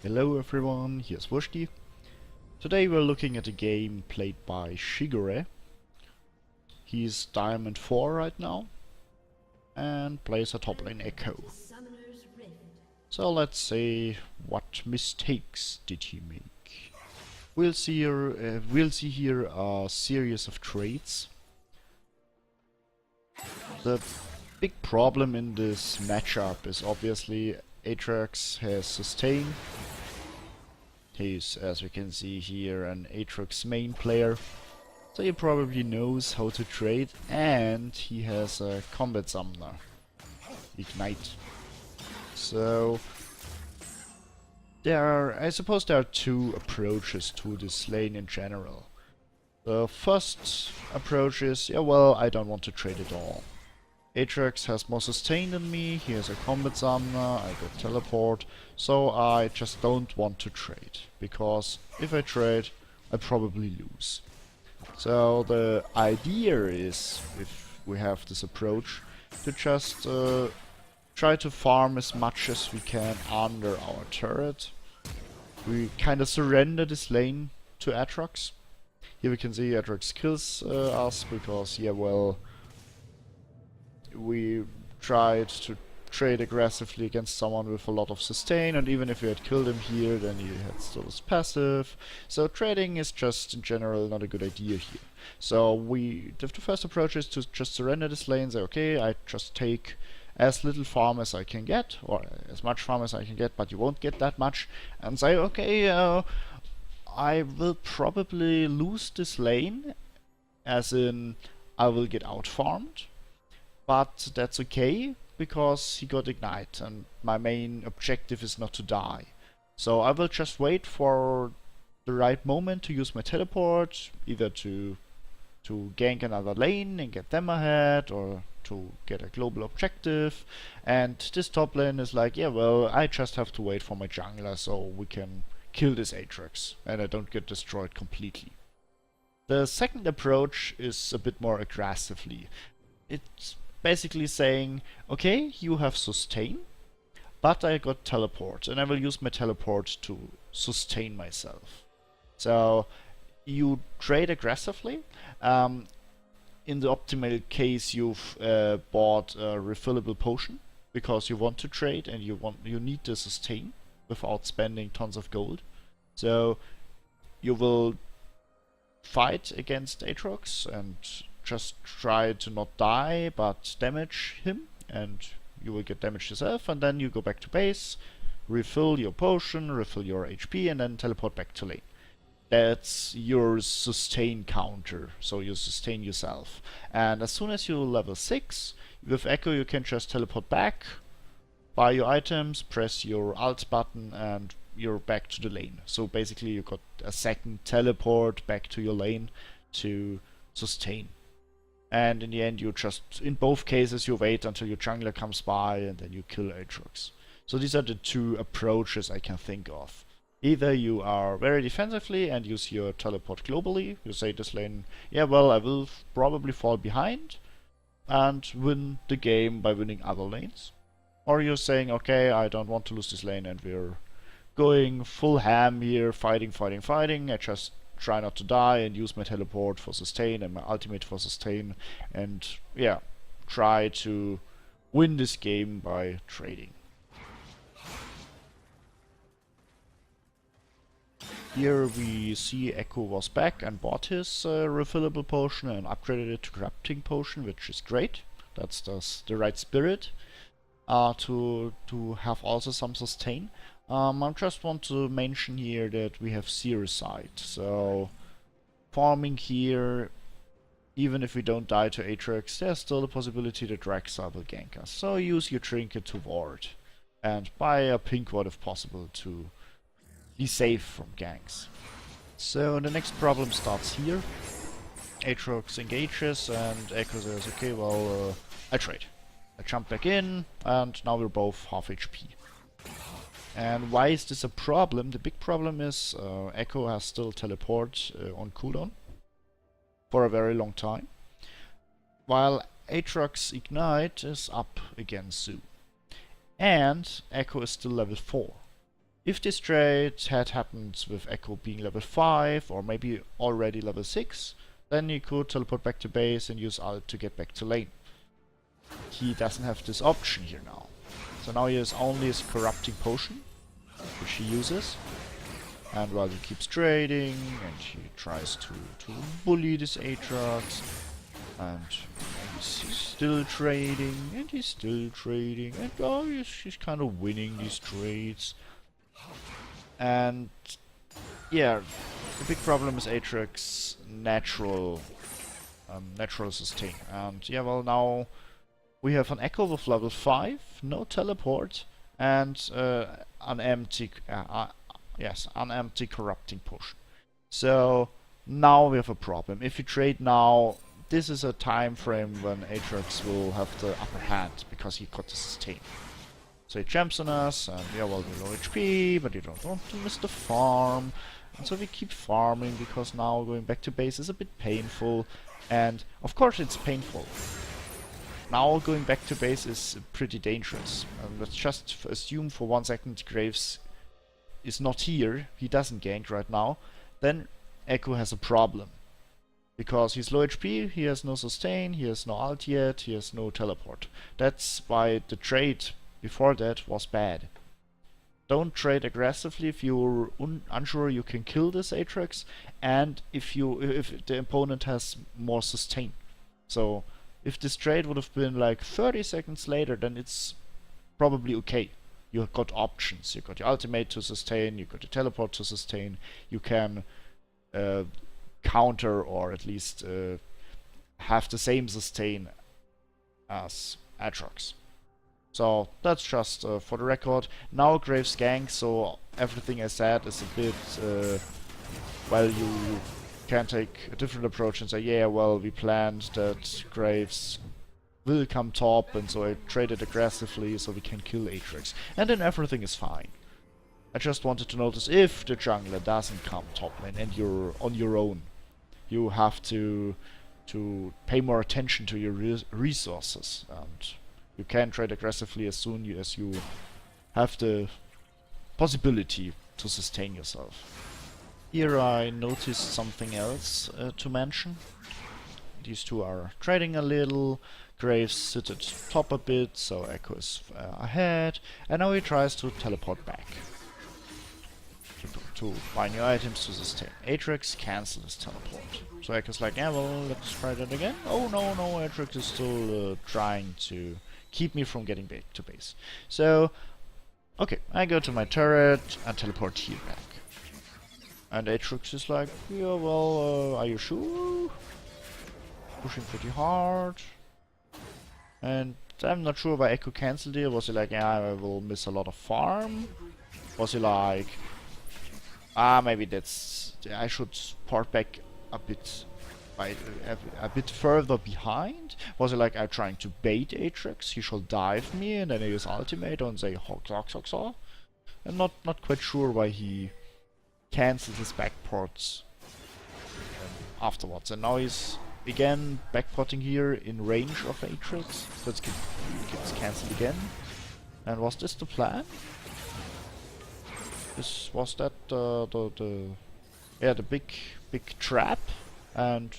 Hello everyone, here's Wushki. Today we're looking at a game played by Shigure. He's Diamond 4 right now and plays a top lane Ekko. So let's see what mistakes did he make. We'll see here a series of trades. The big problem in this matchup is obviously Aatrox has sustain. He's, as we can see here, an Aatrox main player, so he probably knows how to trade, and he has a combat summoner, Ignite. So I suppose there are two approaches to this lane in general. The first approach is, yeah, well, I don't want to trade at all. Aatrox has more sustain than me, he has a combat summoner, I got teleport, so I just don't want to trade, because if I trade, I probably lose. So the idea is, if we have this approach, to just try to farm as much as we can under our turret. We kinda surrender this lane to Aatrox. Here we can see Aatrox kills us, because, yeah, well, we tried to trade aggressively against someone with a lot of sustain, and even if we had killed him here, then he had still his passive. So trading is just in general not a good idea here. So the first approach is to just surrender this lane, say, okay, I just take as little farm as I can get, or as much farm as I can get, but you won't get that much, and say, okay, I will probably lose this lane, as in I will get out-farmed. But that's okay, because he got Ignite, and my main objective is not to die. So I will just wait for the right moment to use my teleport, either to gank another lane and get them ahead, or to get a global objective. And this top lane is like, yeah, well, I just have to wait for my jungler so we can kill this Aatrox, and I don't get destroyed completely. The second approach is a bit more aggressively. It's basically saying, okay, you have sustain, but I got teleport, and I will use my teleport to sustain myself. So you trade aggressively. In the optimal case, you've bought a refillable potion because you want to trade and you need the sustain without spending tons of gold. So you will fight against Aatrox and just try to not die, but damage him, and you will get damaged yourself, and then you go back to base, refill your potion, refill your HP, and then teleport back to lane. That's your sustain counter, so you sustain yourself. And as soon as you level 6, with Ekko you can just teleport back, buy your items, press your alt button, and you're back to the lane. So basically you got a second teleport back to your lane to sustain. And in the end, you just, in both cases, you wait until your jungler comes by and then you kill Aatrox. So these are the two approaches I can think of. Either you are very defensively and use your teleport globally, you say this lane, yeah, well, I will probably fall behind and win the game by winning other lanes. Or you're saying, okay, I don't want to lose this lane and we're going full ham here, fighting, I just try not to die and use my teleport for sustain and my ultimate for sustain, and yeah, try to win this game by trading. Here we see Ekko was back and bought his refillable potion and upgraded it to corrupting potion, which is great. That's the right spirit to have also some sustain. I just want to mention here that we have Zero Sight, so farming here, even if we don't die to Aatrox, there's still the possibility that Draxa will gank us. So use your trinket to ward, and buy a pink ward if possible to be safe from ganks. So the next problem starts here. Aatrox engages and Ekko says, okay, well, I trade. I jump back in, and now we're both half HP. And why is this a problem? The big problem is Ekko has still teleport on cooldown for a very long time, while Aatrox Ignite is up again soon. And Ekko is still level 4. If this trade had happened with Ekko being level 5 or maybe already level 6, then he could teleport back to base and use ult to get back to lane. He doesn't have this option here now. So now he has only his corrupting potion, which he uses. And while he keeps trading and he tries to bully this Aatrox, and he's still trading and he's still trading, and oh, he's kind of winning these trades. And yeah, the big problem is Aatrox's natural sustain. And yeah, well, now we have an Ekko with level 5, no teleport, and an empty corrupting potion. So now we have a problem. If you trade now, this is a time frame when Aatrox will have the upper hand because he got the sustain. So he jumps on us, and yeah, well, we're low HP, but you don't want to miss the farm. And so we keep farming because now going back to base is a bit painful. And of course it's painful. Now going back to base is pretty dangerous. Let's just assume for 1 second Graves is not here, he doesn't gank right now, then Ekko has a problem. Because he's low HP, he has no sustain, he has no ult yet, he has no teleport. That's why the trade before that was bad. Don't trade aggressively if you're unsure you can kill this Aatrox, and if the opponent has more sustain. So if this trade would have been like 30 seconds later, then it's probably okay. You got options. You got your ultimate to sustain, you got your teleport to sustain, you can counter or at least have the same sustain as Aatrox. So that's just for the record. Now Graves gank, so everything I said is a bit well, you can take a different approach and say, yeah, well, we planned that Graves will come top, and so I traded aggressively so we can kill Aatrox, and then everything is fine. I just wanted to notice if the jungler doesn't come top lane and you're on your own, you have to pay more attention to your resources, and you can trade aggressively as soon as you have the possibility to sustain yourself. Here I noticed something else to mention. These two are trading a little. Graves sit at top a bit, so Ekko is ahead, and now he tries to teleport back to buy new items to sustain. Aatrox cancels his teleport. So Ekko's like, yeah, well, let's try that again. Oh no, Aatrox is still trying to keep me from getting back to base. So, okay, I go to my turret and teleport here back. And Aatrox is like, yeah, well, are you sure? Pushing pretty hard. And I'm not sure why Ekko cancelled it. Was he like, yeah, I will miss a lot of farm? Was he like, maybe that's, I should port back a bit further behind? Was it like, I'm trying to bait Aatrox, he shall dive me, and then I use ultimate and say hog. I'm not quite sure why he cancels his backports afterwards. And now he's again backporting here in range of Aatrox, so it gets cancelled again. And was this the plan? Was that the big trap? And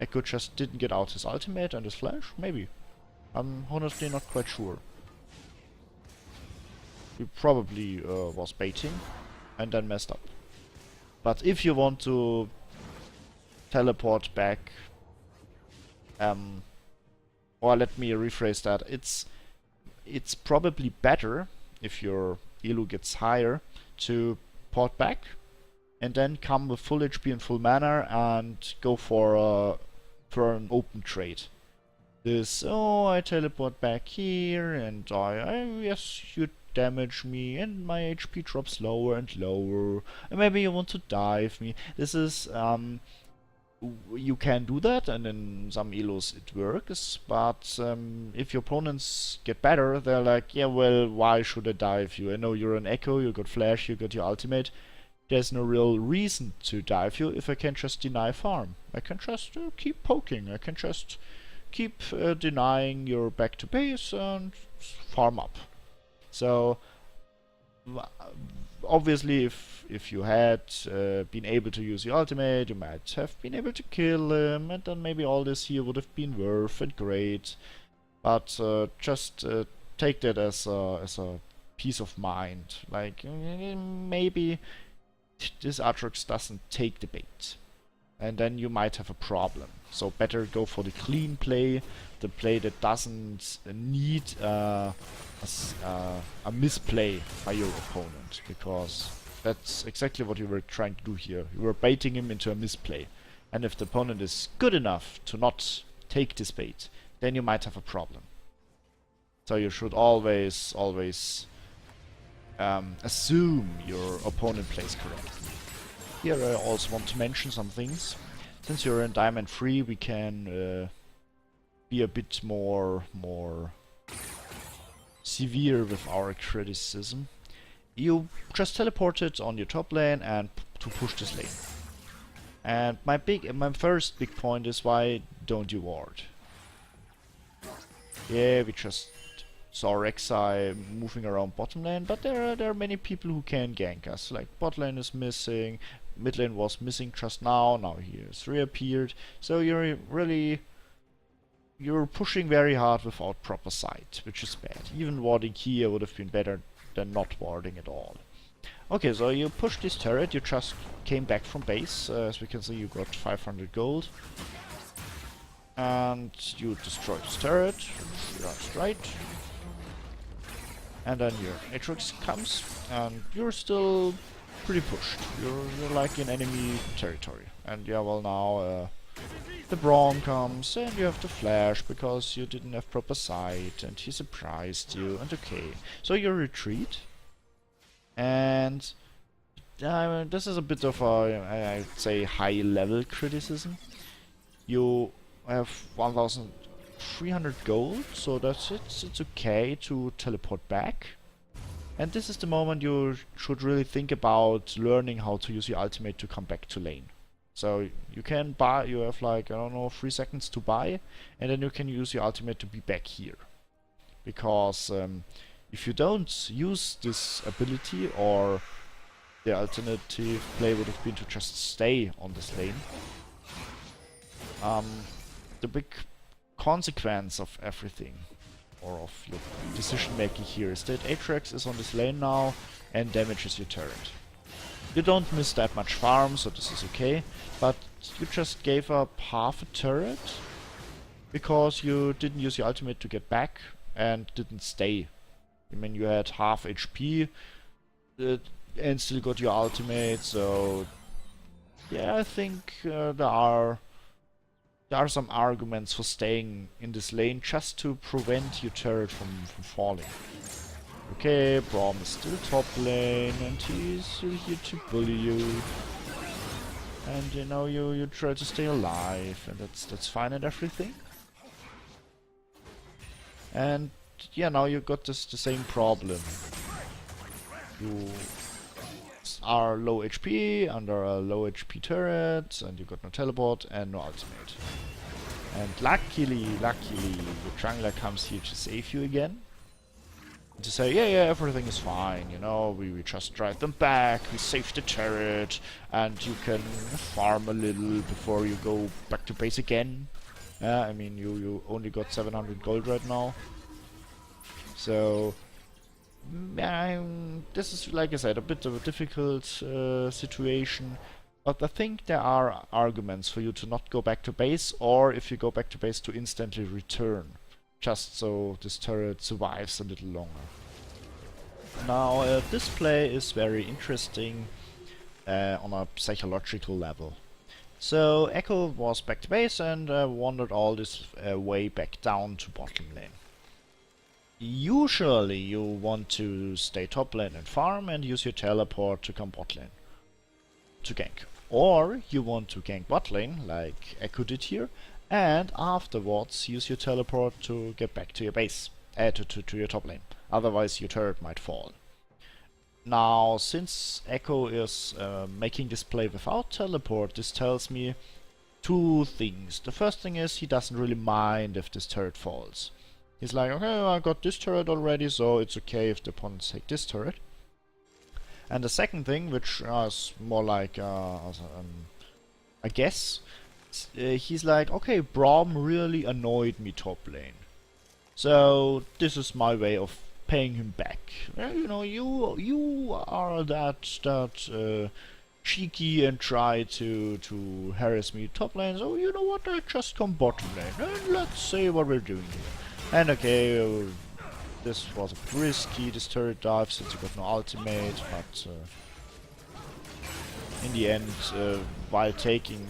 Ekko just didn't get out his ultimate and his flash? Maybe. I'm honestly not quite sure. He probably was baiting and then messed up. But if you want to teleport back, or let me rephrase that, it's probably better if your elo gets higher to port back and then come with full HP and full mana and go for an open trade. This, oh, I teleport back here and yes, you damage me and my HP drops lower and lower and maybe you want to dive me. This is, you can do that, and in some elos it works, but if your opponents get better, they're like, yeah, well, why should I dive you? I know you're an Ekko, you got flash, you got your ultimate. There's no real reason to dive you if I can just deny farm. I can just keep poking, I can just keep denying your back to base and farm up. So obviously, if you had been able to use your ultimate, you might have been able to kill him, and then maybe all this here would have been worth and great. But just take that as a peace of mind. Like, maybe this Aatrox doesn't take the bait, and then you might have a problem. So better go for the clean play, the play that doesn't need a misplay by your opponent, because that's exactly what you were trying to do here. You were baiting him into a misplay, and if the opponent is good enough to not take this bait, then you might have a problem. So you should always assume your opponent plays correctly. Here I also want to mention some things. Since you're in Diamond 3, we can be a bit more severe with our criticism. You just teleported on your top lane and to push this lane. And my first big point is, why don't you ward? Yeah, we just saw Rek'Sai moving around bottom lane, but there are many people who can gank us. Like, bot lane is missing, mid lane was missing just now he has reappeared. So you're pushing very hard without proper sight, which is bad. Even warding here would have been better than not warding at all. Okay, so you pushed this turret, you just came back from base. As we can see, you got 500 gold. And you destroyed this turret, that's right. And then your Aatrox comes, and you're still pretty pushed. You're like in enemy territory. And yeah, well, now the Braum comes, and you have to flash because you didn't have proper sight, and he surprised you, and okay. So you retreat, and this is a bit of a, I'd say, high-level criticism. You have 1,300 gold, so that's it. It's okay to teleport back. And this is the moment you should really think about learning how to use your ultimate to come back to lane. So you can buy, you have like, I don't know, 3 seconds to buy, and then you can use your ultimate to be back here. Because if you don't use this ability, or the alternative play would have been to just stay on this lane, the big consequence of everything, or of your decision making here, is that Aatrox is on this lane now and damages your turret. You don't miss that much farm, so this is okay, but you just gave up half a turret because you didn't use your ultimate to get back and didn't stay. I mean, you had half HP and still got your ultimate, so yeah, I think there are some arguments for staying in this lane just to prevent your turret from falling. Okay, Braum is still top lane, and he's still here to bully you. And you know, you try to stay alive, and that's fine and everything. And yeah, now you got the same problem. You are low HP, under a low HP turret, and you got no teleport and no ultimate. And luckily, the jungler comes here to save you again. To say, yeah, everything is fine, you know, we just drive them back, we save the turret, and you can farm a little before you go back to base again. Yeah, I mean, you only got 700 gold right now. So, this is, like I said, a bit of a difficult situation. But I think there are arguments for you to not go back to base, or if you go back to base, to instantly return. Just so this turret survives a little longer. Now, this play is very interesting on a psychological level. So, Ekko was back to base and wandered all this way back down to bottom lane. Usually you want to stay top lane and farm and use your teleport to come bot lane to gank. Or you want to gank bot lane, like Ekko did here, and afterwards use your teleport to get back to your base, to your top lane. Otherwise your turret might fall. Now, since Ekko is making this play without teleport, this tells me two things. The first thing is, he doesn't really mind if this turret falls. He's like, okay, I got this turret already, so it's okay if the opponents take this turret. And the second thing, which is more like I guess, he's like, okay, Braum really annoyed me top lane. So this is my way of paying him back. You know, you are that cheeky and try to harass me top lane. So you know what? I just come bottom lane and let's see what we're doing here. And okay, this was a risky this turret dive since you got no ultimate, but in the end, while taking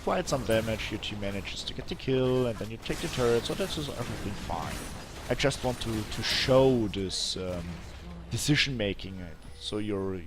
quite some damage, your team manages to get the kill, and then you take the turret, so that's just everything fine. I just want to show this decision making, so you're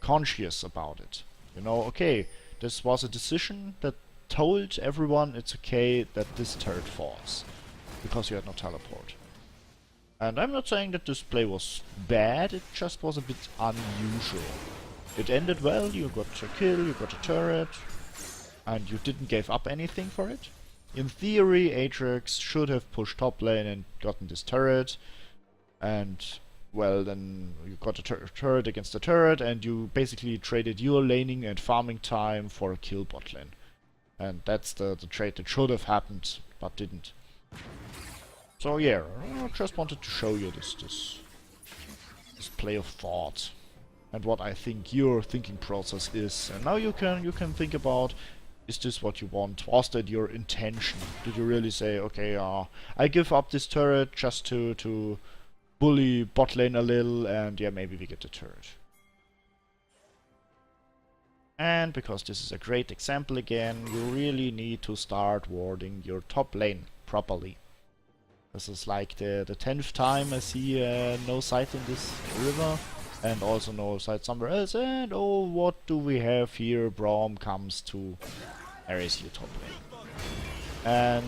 conscious about it. You know, okay, this was a decision that told everyone it's okay that this turret falls, because you had no teleport. And I'm not saying that this play was bad, it just was a bit unusual. It ended well, you got a kill, you got a turret, and you didn't give up anything for it. In theory, Ajax should have pushed top lane and gotten this turret, and well, then you got a turret against a turret, and you basically traded your laning and farming time for a kill bot lane. And that's the trade that should have happened, but didn't. So yeah, I just wanted to show you this play of thought and what I think your thinking process is. And now you can think about, is this what you want? Was that your intention? Did you really say, okay, I give up this turret just to bully bot lane a little, and yeah, maybe we get the turret. And because this is a great example again, you really need to start warding your top lane properly. This is like the 10th time I see no sight in this river, and also no sight somewhere else, and oh, what do we have here? Braum comes to harass you top lane. And,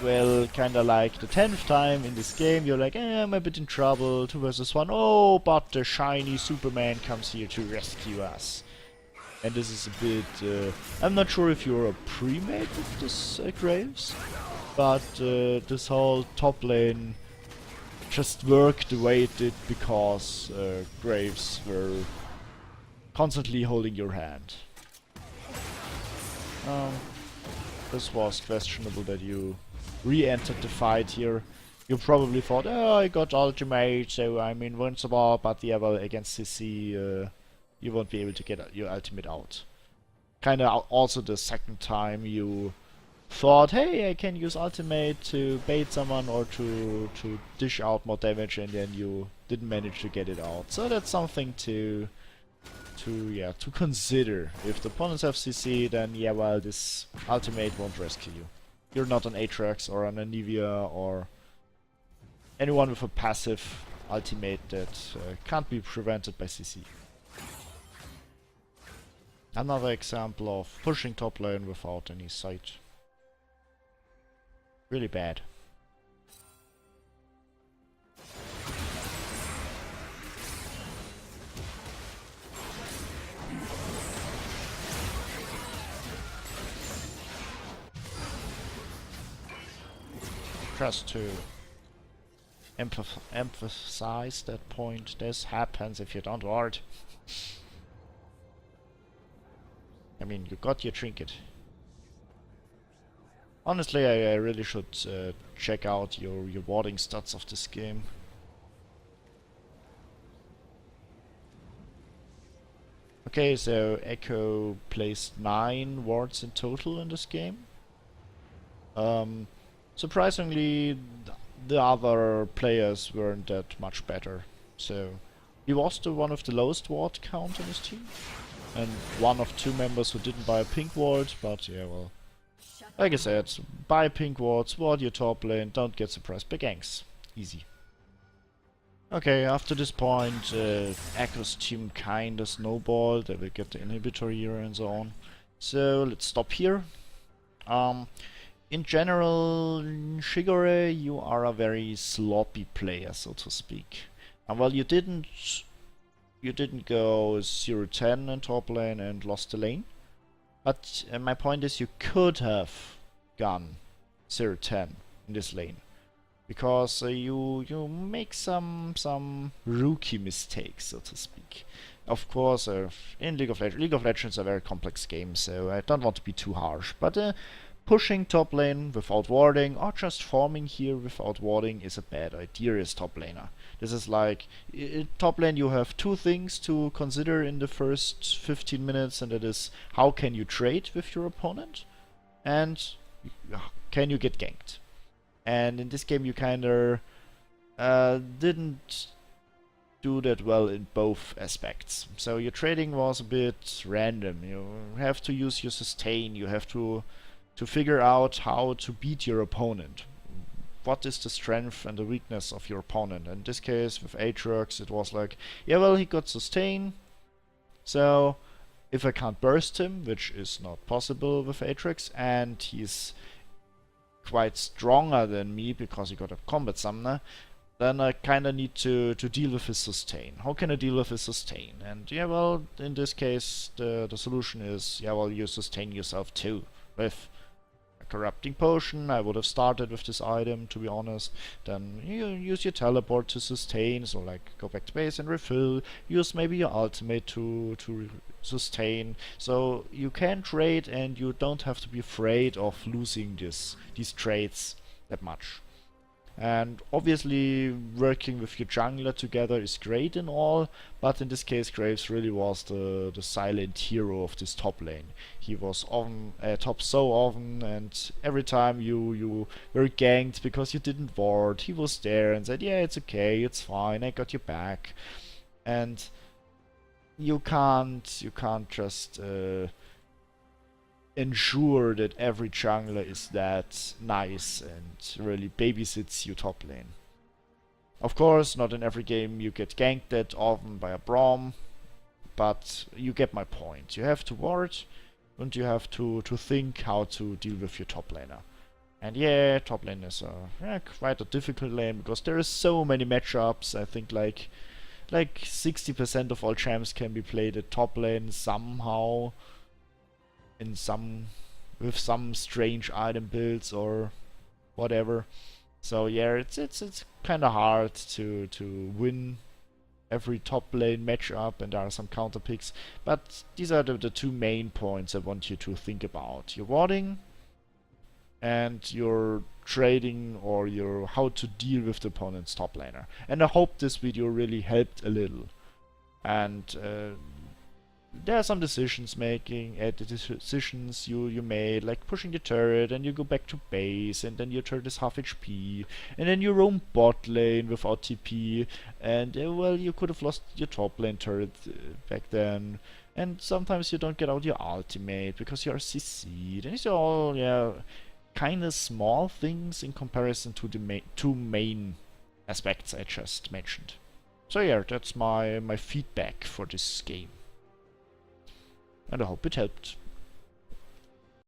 well, kinda like the 10th time in this game, you're like, I'm a bit in trouble, 2 versus 1, oh, but the shiny Superman comes here to rescue us. And this is a bit, I'm not sure if you're a pre-made with this Graves, but this whole top lane just worked the way it did because Graves were constantly holding your hand. This was questionable that you re-entered the fight here. You probably thought, oh, I got ultimate, so I'm invincible, but yeah, well, against CC, you won't be able to get your ultimate out. Kinda also the second time you thought, hey, I can use ultimate to bait someone or to dish out more damage, and then you didn't manage to get it out. So that's something to consider. If the opponents have CC, then yeah, well, this ultimate won't rescue you. You're not an Atrax or an Anivia or anyone with a passive ultimate that can't be prevented by CC. Another example of pushing top lane without any sight. Really bad. Just to emphasize that point, this happens if you don't ward. I mean, you got your trinket. Honestly, I really should check out your warding stats of this game. Okay, so Ekko placed 9 wards in total in this game. Surprisingly, the other players weren't that much better. So he was the one of the lowest ward count in his team, and one of 2 members who didn't buy a pink ward, but yeah, well. Like I said, buy pink wards, ward your top lane, don't get surprised by ganks. Easy. Okay, after this point, Ekko's team kinda snowballed, they will get the inhibitor here and so on. So, let's stop here. In general, Shigure, you are a very sloppy player, so to speak. And while you didn't go 0-10 in top lane and lost the lane, but my point is you could have gone 0-10 in this lane, because you make some rookie mistakes, so to speak. Of course, in League of Legends is a very complex game, so I don't want to be too harsh. But pushing top lane without warding, or just farming here without warding, is a bad idea as top laner. This is like, top lane you have two things to consider in the first 15 minutes, and that is how can you trade with your opponent, and can you get ganked. And in this game you kinda didn't do that well in both aspects. So your trading was a bit random. You have to use your sustain, you have to figure out how to beat your opponent. What is the strength and the weakness of your opponent? In this case, with Aatrox, it was like, yeah, well, he got sustain, so if I can't burst him, which is not possible with Aatrox, and he's quite stronger than me because he got a combat summoner, then I kinda need to deal with his sustain. How can I deal with his sustain? And yeah, well, in this case, the solution is, yeah, well, you sustain yourself too with a corrupting potion. I would have started with this item, to be honest. Then you use your teleport to sustain, so like go back to base and refill. Use maybe your ultimate to sustain. So you can trade and you don't have to be afraid of losing these trades that much. And obviously working with your jungler together is great and all, but in this case Graves really was the silent hero of this top lane. He was on top so often, and every time you were ganked because you didn't ward, he was there and said, yeah, it's okay, it's fine, I got your back. And you can't just ensure that every jungler is that nice and really babysits your top lane. Of course, not in every game you get ganked that often by a Braum, but you get my point. You have to ward, and you have to think how to deal with your top laner. And yeah, top lane is quite a difficult lane because there are so many matchups. I think like 60% of all champs can be played at top lane somehow, with some strange item builds or whatever. So yeah, it's kind of hard to win every top lane matchup, and there are some counter picks. But these are the two main points I want you to think about: your warding and your trading, or your how to deal with the opponent's top laner. And I hope this video really helped a little. And there are some decisions you made, like pushing the turret, and you go back to base, and then your turret is half HP, and then you roam bot lane without TP, and well, you could have lost your top lane turret back then, and sometimes you don't get out your ultimate because you're CC'd, and these are all, yeah, kinda small things in comparison to the two main aspects I just mentioned. So yeah, that's my feedback for this game. And I hope it helped.